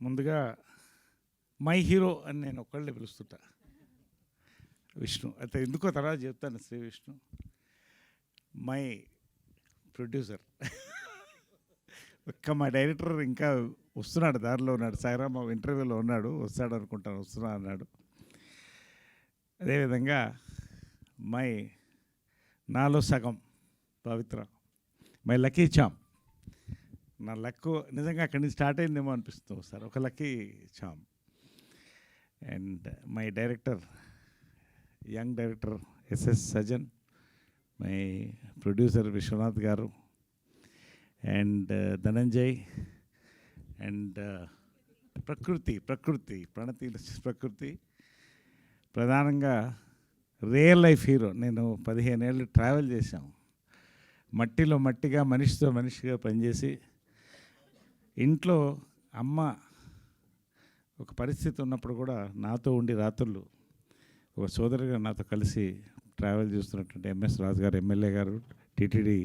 ముందుగా my hero అని నేను ఒక్కళ్ళే పిలుస్తుంటా, విష్ణు. అయితే ఎందుకో తర్వాత చెప్తాను. Sree Vishnu my producer. ఒక్క మా డైరెక్టర్ ఇంకా వస్తున్నాడు, దారిలో ఉన్నాడు. సాయిరామ్ ఇంటర్వ్యూలో ఉన్నాడు, వస్తాడు అనుకుంటాను, వస్తున్నా అన్నాడు. అదేవిధంగా మై నాలో సగం పవిత్ర, మై లక్కీ చామ్. నా లక్ నిజంగా అక్కడి నుంచి స్టార్ట్ అయిందేమో అనిపిస్తుంది సార్, ఒక lucky charm. And my director, young director SS Sajan, my producer Vishwanath garu, and Dhananjay, and ప్రకృతి ప్రణతి ప్రకృతి. ప్రధానంగా రియల్ లైఫ్ హీరో. నేను 15 ఏళ్ళు ట్రావెల్ చేశాను, మట్టిలో మట్టిగా, మనిషితో మనిషిగా పనిచేసి, ఇంట్లో అమ్మ ఒక పరిస్థితి ఉన్నప్పుడు కూడా నాతో ఉండి రాత్రులు ఒక సోదరుగా నాతో కలిసి ట్రావెల్ చేస్తున్నటువంటి ఎంఎస్ రాజు గారు, ఎమ్మెల్యే గారు, టీటీడీ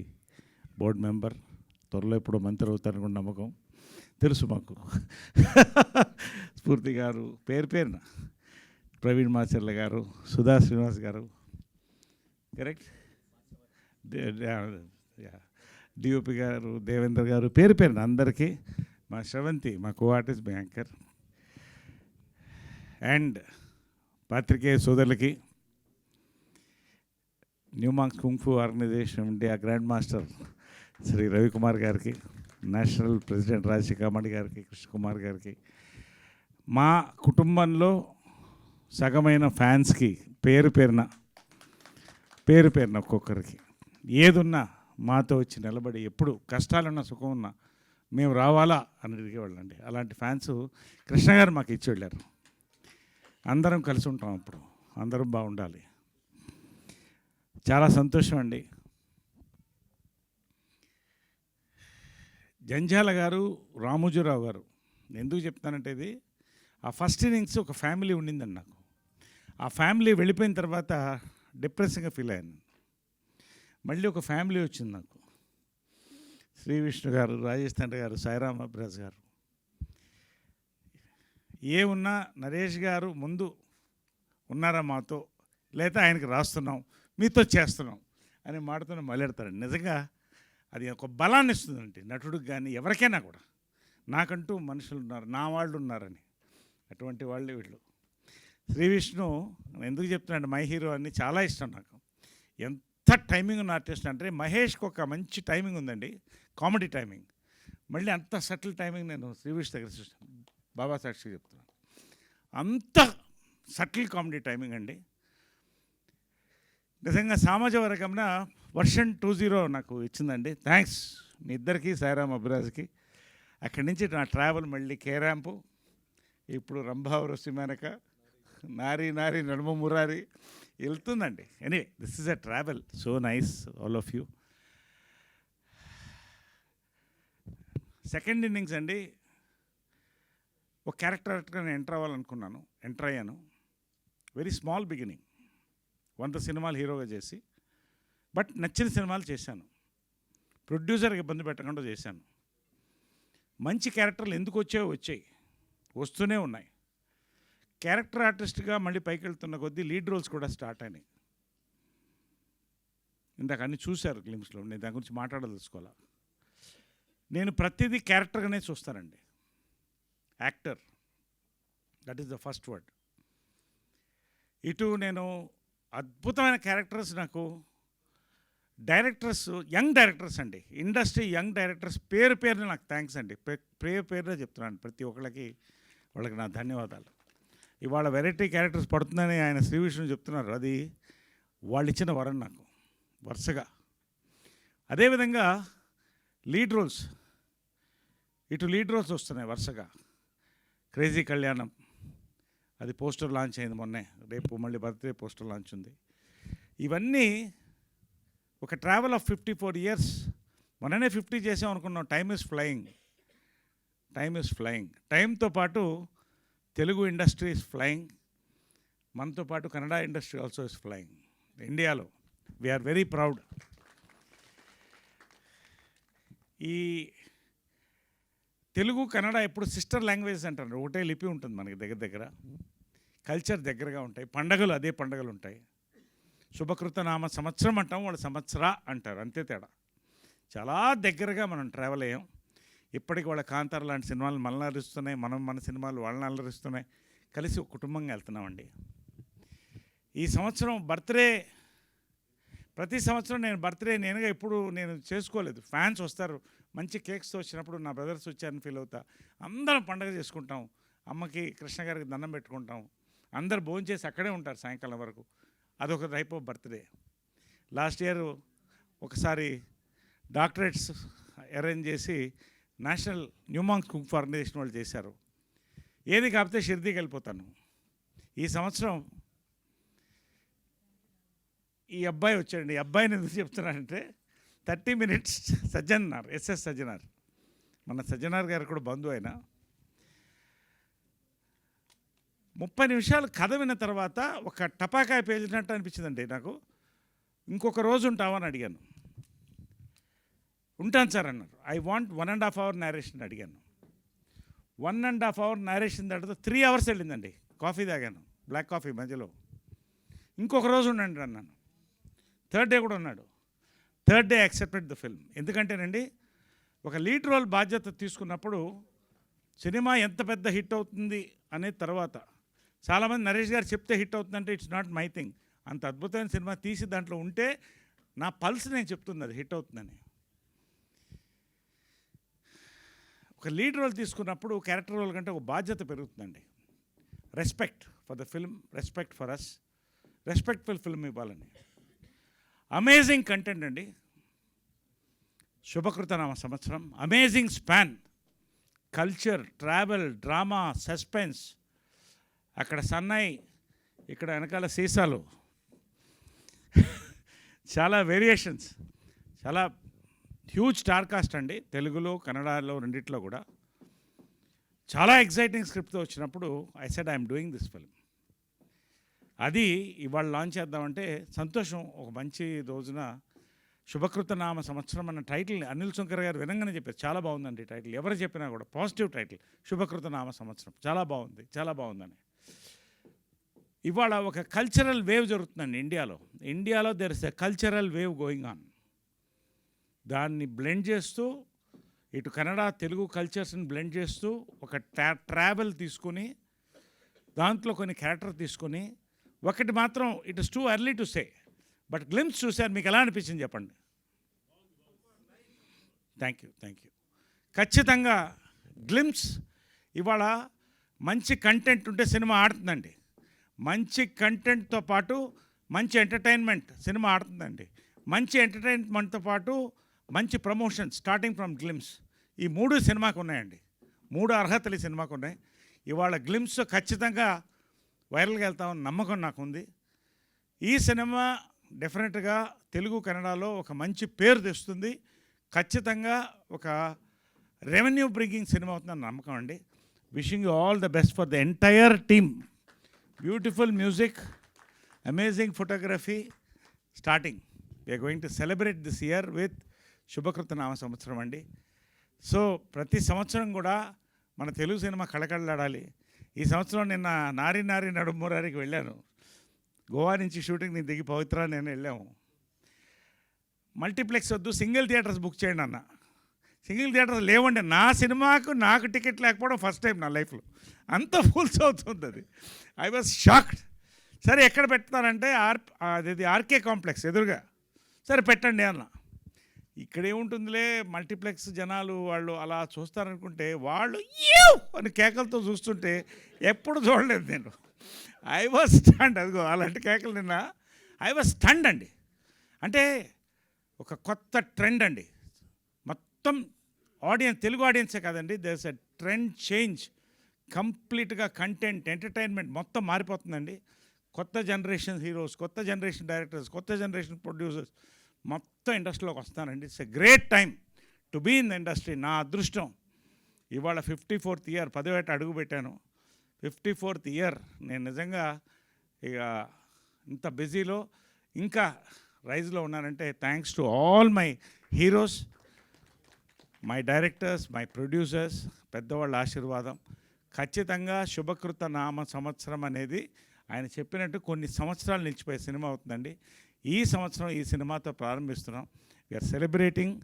బోర్డు మెంబర్, త్వరలో ఎప్పుడో మంత్రి అవుతారని కూడా నమ్మకం తెలుసు మాకు. స్ఫూర్తి గారు, పేరున ప్రవీణ్ మాచర్ల గారు, సుధా శ్రీనివాస్ గారు, కరెక్ట్, డిఓపి గారు, దేవేంద్ర గారు, పేరున అందరికీ, మా శ్రవంతి, మా కో ఆర్టిస్ట్, మా యాంకర్, అండ్ పాత్రికేయ సోదరులకి, new monks kung fu organisation India grand master Shri Ravikumar గారికి, నేషనల్ ప్రెసిడెంట్ రాజశేఖర్ గారికి, కృష్ణకుమార్ గారికి, మా కుటుంబంలో సగమైన ఫ్యాన్స్కి పేరున ఒక్కొక్కరికి, ఏదున్నా మాతో వచ్చి నిలబడి, ఎప్పుడు కష్టాలున్నా సుఖం ఉన్నా మేము రావాలా అని అడిగేవాళ్ళండి. అలాంటి ఫ్యాన్స్ కృష్ణ గారు మాకు ఇచ్చి వెళ్ళారు. అందరం కలిసి ఉంటాం, అప్పుడు అందరం బాగుండాలి. చాలా సంతోషం అండి. జంజాల గారు, రామోజీరావు గారు, ఎందుకు చెప్తానంటే, ఇది ఆ ఫస్ట్ ఇన్నింగ్స్ ఒక ఫ్యామిలీ ఉండిందండి నాకు. ఆ ఫ్యామిలీ వెళ్ళిపోయిన తర్వాత డిప్రెసింగ్గా ఫీల్ అయ్యాను. మళ్ళీ ఒక ఫ్యామిలీ వచ్చింది నాకు. శ్రీ విష్ణు గారు, రాజేష్ తండ్రి గారు, సాయిరామ్ అబ్రాజ్ గారు, ఏమున్నా నరేష్ గారు ముందు ఉన్నారా మాతో, లేదా ఆయనకి రాస్తున్నాం, మీతో చేస్తున్నాం అని మాటతో మొదలెడతారండి. నిజంగా అది ఒక బలాన్ని ఇస్తుందండి నటుడికి కానీ ఎవరికైనా కూడా. నాకంటూ మనుషులు ఉన్నారు, నా వాళ్ళు ఉన్నారని, అటువంటి వాళ్ళే వీళ్ళు. శ్రీ విష్ణు ఎందుకు చెప్తున్నాడు మై హీరో అని, చాలా ఇష్టం నాకు. ఎంత టైమింగ్ ఉన్న ఆర్టిస్ట్ అంటే, మహేష్కి ఒక మంచి టైమింగ్ ఉందండి, కామెడీ టైమింగ్. మళ్ళీ అంత సటిల్ టైమింగ్ నేను శ్రీ విష్ణు దగ్గర చూసాను, బాబా సాక్షి చెప్తున్నాను. అంత సటిల్ కామెడీ టైమింగ్ అండి. నిజంగా సామాజిక వర్గంన వర్షన్ 20 నాకు ఇచ్చిందండి. థ్యాంక్స్ మీ ఇద్దరికి, సాయిరామ్ అభిరాజ్కి. అక్కడి నుంచి నా ట్రావెల్ మళ్ళీ కేరాంపు, ఇప్పుడు రంభావరం, సిమేనక, నారీ నడుమ మురారి వెళ్తుందండి. Anyway, this is a travel, so nice all of you. Second innings అండి, ఒక క్యారెక్టర్గా నేను ఎంటర్ అవ్వాలనుకున్నాను, ఎంటర్ అయ్యాను. వెరీ స్మాల్ బిగినింగ్, 100 సినిమాలు హీరోగా చేసి, బట్ నచ్చిన సినిమాలు చేశాను. ప్రొడ్యూసర్కి ఇబ్బంది పెట్టకుండా చేశాను. మంచి క్యారెక్టర్లు ఎందుకు వచ్చాయి, వస్తూనే ఉన్నాయి. క్యారెక్టర్ ఆర్టిస్ట్గా మళ్ళీ పైకి వెళ్తున్న కొద్దీ లీడ్ రోల్స్ కూడా స్టార్ట్ అయినాయి. ఇందాక అన్నీ చూశారు గ్లిమ్స్లో, నేను దాని గురించి మాట్లాడదలుచుకోవాలా. నేను ప్రతిదీ క్యారెక్టర్గానే చూస్తానండి. Actor, that is the first word. ఇటు నేను అద్భుతమైన క్యారెక్టర్స్, నాకు డైరెక్టర్స్, యంగ్ డైరెక్టర్స్ అండి, ఇండస్ట్రీ యంగ్ డైరెక్టర్స్ పేరున నాకు థ్యాంక్స్ అండి. పేరున చెప్తున్నాను ప్రతి ఒక్కళ్ళకి, వాళ్ళకి నా ధన్యవాదాలు. ఇవాళ వెరైటీ క్యారెక్టర్స్ పడుతుందని ఆయన శ్రీ విష్ణు చెప్తున్నారు, అది వాళ్ళు ఇచ్చిన వరం నాకు వరుసగా. అదేవిధంగా లీడ్ రోల్స్, ఇటు లీడ్ రోల్స్ వస్తున్నాయి వరుసగా. క్రేజీ కళ్యాణం, అది పోస్టర్ లాంచ్ అయింది మొన్నే, రేపు మళ్ళీ బర్త్డే పోస్టర్ లాంచ్ ఉంది. ఇవన్నీ ఒక ట్రావెల్ ఆఫ్ 54 years. మొన్ననే 50 చేసాం అనుకున్నాం. Time is flying. టైంతో పాటు తెలుగు ఇండస్ట్రీ ఈజ్ ఫ్లయింగ్, మనతో పాటు Kannada industry also is flying. ఇండియాలో వీఆర్ వెరీ ప్రౌడ్. ఈ తెలుగు కన్నడ ఎప్పుడు సిస్టర్ లాంగ్వేజ్ అంటారు, ఒకటే లిపి ఉంటుంది మనకి దగ్గర దగ్గర, కల్చర్ దగ్గరగా ఉంటాయి, పండగలు అదే పండగలు ఉంటాయి. శుభకృత నామ సంవత్సరం అంటాం, వాళ్ళు సంవత్సర అంటారు, అంతే తేడా. చాలా దగ్గరగా మనం ట్రావెల్ అయ్యాం. ఇప్పటికి వాళ్ళ కాంతార లాంటి సినిమాలు మనల్ని అలరిస్తున్నాయి, మన సినిమాలు వాళ్ళని అలరిస్తున్నాయి, కలిసి ఒక కుటుంబంగా వెళ్తున్నామండి. ఈ సంవత్సరం బర్త్డే, ప్రతి సంవత్సరం నేను బర్త్డే నేనుగా ఎప్పుడు నేను చేసుకోలేదు. ఫ్యాన్స్ వస్తారు, మంచి కేక్స్తో వచ్చినప్పుడు నా బ్రదర్స్ వచ్చారని ఫీల్ అవుతా. అందరం పండగ చేసుకుంటాం, అమ్మకి కృష్ణ గారికి దండం పెట్టుకుంటాం, అందరు భోజనం చేసి అక్కడే ఉంటారు సాయంకాలం వరకు. అదొక type of birthday. Last year ఒకసారి డాక్టరేట్స్ అరేంజ్ చేసి నేషనల్ న్యూమాంగ్ కుంగ్ ఫౌండేషన్ వాళ్ళు చేశారు. ఏది కాకపోతే షిర్దీకి వెళ్ళిపోతాను. ఈ సంవత్సరం ఈ అబ్బాయి వచ్చాడండి. ఈ అబ్బాయిని ఎందుకు చెప్తున్నానంటే 30 minutes సజ్జనార్, ఎస్ఎస్ సజ్జనార్, మన సజ్జనార్ గారు కూడా బంధువు అయినా, 30 నిమిషాలు కథ విన్న తర్వాత ఒక టపాకాయ పేలినట్టు అనిపించిందండి నాకు. ఇంకొక రోజు ఉంటావని అడిగాను. ఉంటాను సార్ అన్నారు. ఐ వాంట్ 1.5 hour నేరేషన్ అడిగాను. 1.5 hour నేరేషన్ తర్వాత 3 hours వెళ్ళిందండి. కాఫీ తాగాను, బ్లాక్ కాఫీ మధ్యలో. ఇంకొక రోజు ఉండండి అన్నాను. థర్డ్ డే కూడా ఉన్నాడు. Third day accepted the film. ఎందుకంటేనండి, ఒక లీడ్ రోల్ బాధ్యత తీసుకున్నప్పుడు సినిమా ఎంత పెద్ద హిట్ అవుతుంది అనే తర్వాత, చాలామంది నరేష్ గారు చెప్తే హిట్ అవుతుందంటే ఇట్స్ నాట్ మై థింగ్. అంత అద్భుతమైన సినిమా తీసి దాంట్లో ఉంటే నా పల్స్ నేను చెప్తుంది అది హిట్ అవుతుందని. ఒక లీడ్ రోల్ తీసుకున్నప్పుడు క్యారెక్టర్ రోల్ కంటే ఒక బాధ్యత పెరుగుతుందండి. Respect for the film, respect for us, respectful film ఇవ్వాలని. అమేజింగ్ కంటెంట్ అండి. శుభకృతనామ సంవత్సరం, amazing span, culture, travel, drama, suspense, అక్కడ సన్నాయి, ఇక్కడ వెనకాల సీసాలు, చాలా వేరియేషన్స్, చాలా హ్యూజ్ స్టార్ కాస్ట్ అండి. తెలుగులో కన్నడలో రెండిట్లో కూడా చాలా ఎగ్జైటింగ్ స్క్రిప్ట్తో వచ్చినప్పుడు I said I'm doing this film. అది ఇవాళ లాంచ్ చేద్దామంటే సంతోషం. ఒక మంచి రోజున శుభకృత నామ సంవత్సరం అన్న టైటిల్ అనిల్ శంకర్ గారు వినంగానే చెప్పారు, చాలా బాగుందండి టైటిల్. ఎవరు చెప్పినా కూడా పాజిటివ్ టైటిల్, శుభకృత నామ సంవత్సరం, చాలా బాగుంది, చాలా బాగుందని. ఇవాళ ఒక కల్చరల్ వేవ్ జరుగుతుందండి ఇండియాలో there is a cultural wave going on. దాన్ని బ్లెండ్ చేస్తూ, ఇటు కన్నడ తెలుగు కల్చర్స్ని బ్లెండ్ చేస్తూ, ఒక ట్రావెల్ తీసుకొని, దాంట్లో కొన్ని క్యారెక్టర్ తీసుకొని, ఒకటి మాత్రం it is too early to say, but glimpse చూశారు, మీకు ఎలా అనిపించింది చెప్పండి? Thank you. ఖచ్చితంగా గ్లిమ్స్ ఇవాళ మంచి కంటెంట్ ఉంటే సినిమా ఆడుతుందండి. మంచి కంటెంట్తో పాటు మంచి ఎంటర్టైన్మెంట్ సినిమా ఆడుతుందండి. మంచి ఎంటర్టైన్మెంట్తో పాటు మంచి ప్రమోషన్ స్టార్టింగ్ ఫ్రమ్ గ్లిమ్స్, ఈ 3 సినిమాకు ఉన్నాయండి. 3 అర్హతలు ఈ సినిమాకు ఉన్నాయి. ఇవాళ గ్లిమ్స్ ఖచ్చితంగా వైరల్గా వెళ్తామని నమ్మకం నాకుంది. ఈ సినిమా డెఫినెట్గా తెలుగు కన్నడలో ఒక మంచి పేరు తెస్తుంది. ఖచ్చితంగా ఒక రెవెన్యూ బ్రింగింగ్ సినిమా అవుతుందని నమ్మకం అండి. Wishing you all the best for the entire team. Beautiful music, amazing photography, starting we are going to celebrate this year with శుభకృత నామ సంవత్సరం అండి. సో ప్రతి సంవత్సరం కూడా మన తెలుగు సినిమా కళకళలాడాలి. ఈ సంవత్సరం నిన్న నారి నడుమూరారికి వెళ్ళాను. గోవా నుంచి షూటింగ్ నేను దిగి పవిత్ర నేను వెళ్ళాము. మల్టీప్లెక్స్ వద్దు, సింగిల్ థియేటర్స్ బుక్ చేయండి అన్న. సింగిల్ థియేటర్స్ లేవండి. నా సినిమాకు నాకు టికెట్ లేకపోవడం ఫస్ట్ టైం నా లైఫ్లో. అంత ఫుల్స్ అవుతుంది అది. I was shocked. సరే ఎక్కడ పెడతారంటే అది ఆర్కే కాంప్లెక్స్ ఎదురుగా. సరే పెట్టండి అన్న. ఇక్కడేముంటుందిలే, మల్టీప్లెక్స్ జనాలు వాళ్ళు అలా చూస్తారనుకుంటే వాళ్ళు అని కేకలతో చూస్తుంటే ఎప్పుడు చూడలేదు నేను. I was stunned. అదిగో అలాంటి కేకలు నిన్న. ఐ వాజ్ స్టండ్ అండి. అంటే ఒక కొత్త ట్రెండ్ అండి. మొత్తం ఆడియన్స్, తెలుగు ఆడియన్సే కాదండి, there is a trend change. కంప్లీట్గా కంటెంట్, ఎంటర్టైన్మెంట్ మొత్తం మారిపోతుందండి. కొత్త జనరేషన్ హీరోస్, కొత్త జనరేషన్ డైరెక్టర్స్, కొత్త జనరేషన్ ప్రొడ్యూసర్స్ మొత్తం ఇండస్ట్రీలోకి వస్తానండి. It's a great time to be in the industry. నా అదృష్టం ఇవాళ 54th ఇయర్, 10వ ఏట అడుగు పెట్టాను. 54th year. నేను నిజంగా ఇక ఇంత బిజీలో ఇంకా రైజ్లో ఉన్నానంటే thanks to all my heroes. My directors, my producers, పెద్దవాళ్ళ ఆశీర్వాదం. ఖచ్చితంగా శుభకృత నామ సంవత్సరం అనేది ఆయన చెప్పినట్టు కొన్ని సంవత్సరాలు నిలిచిపోయే సినిమా అవుతుందండి. ఈ సంవత్సరం ఈ సినిమాతో ప్రారంభిస్తున్నాం. We are celebrating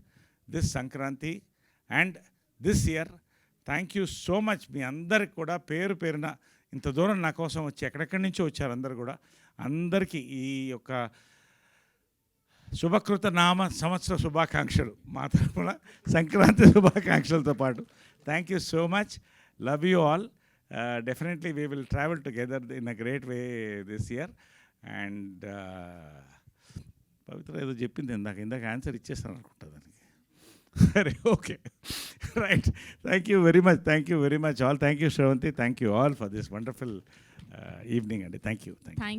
this Sankranti and this year. Thank you so much మీ అందరికి కూడా పేరు పేరున ఇంత దూరం నా కోసం వచ్చి ఎక్కడెక్కడి నుంచో వచ్చారు అందరు కూడా. అందరికీ ఈ యొక్క శుభకృత నామ సంవత్సర శుభాకాంక్షలు మా తరఫున, సంక్రాంతి శుభాకాంక్షలతో పాటు. Thank you so much. Love you all. Definitely we will travel together in a great way this year. And Pavitra ఏదో చెప్పింది ఇందాక ఆన్సర్ ఇచ్చేస్తాను అనుకుంటా దానికి. సరే, okay, right. Thank you very much all. Thank you Sravanthi. Thank you all for this wonderful evening అండి. Thank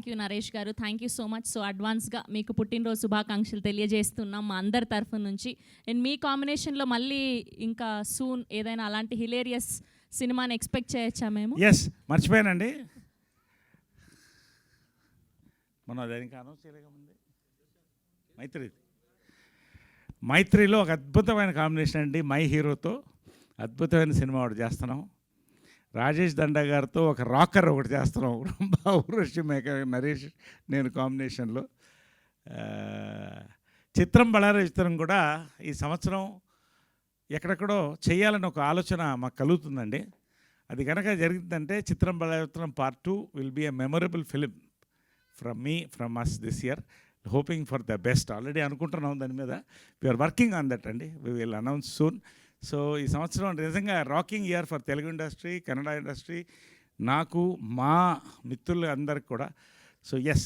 you Naresh గారు. Thank you so much. So అడ్వాన్స్గా మీకు పుట్టినరోజు శుభాకాంక్షలు తెలియజేస్తున్నాం మా అందరి తరఫు నుంచి. అండ్ మీ కాంబినేషన్లో మళ్ళీ ఇంకా సూన్ ఏదైనా అలాంటి హిలేరియస్ సినిమాని ఎక్స్పెక్ట్ చేయొచ్చా మేము? ఎస్, మర్చిపోయానండి, మనం దానికి అనౌన్స్ చేయలేక ముందే మైత్రిలో ఒక అద్భుతమైన కాంబినేషన్ అండి. మై హీరోతో అద్భుతమైన సినిమా ఒకటి చేస్తున్నాం. రాజేష్ దండా గారితో ఒక రాకర్ ఒకటి చేస్తున్నాం. ఊర్వశి నరేష్ నేను కాంబినేషన్లో. చిత్రం బళారా చిత్రం కూడా ఈ సంవత్సరం ఎక్కడెక్కడో చేయాలని ఒక ఆలోచన మాకు కలుగుతుందండి. అది కనుక జరిగిందంటే చిత్రం బళారా చిత్రం part 2 will be a memorable film from us this year. Hoping for the best. Already అనుకుంటున్నాం దాని మీద. వీఆర్ వర్కింగ్ ఆన్ దట్ అండి. We will announce soon. So ఈ సంవత్సరం నిజంగా rocking year for Telugu industry, Kannada industry, నాకు మా మిత్రులు అందరికి కూడా. So yes,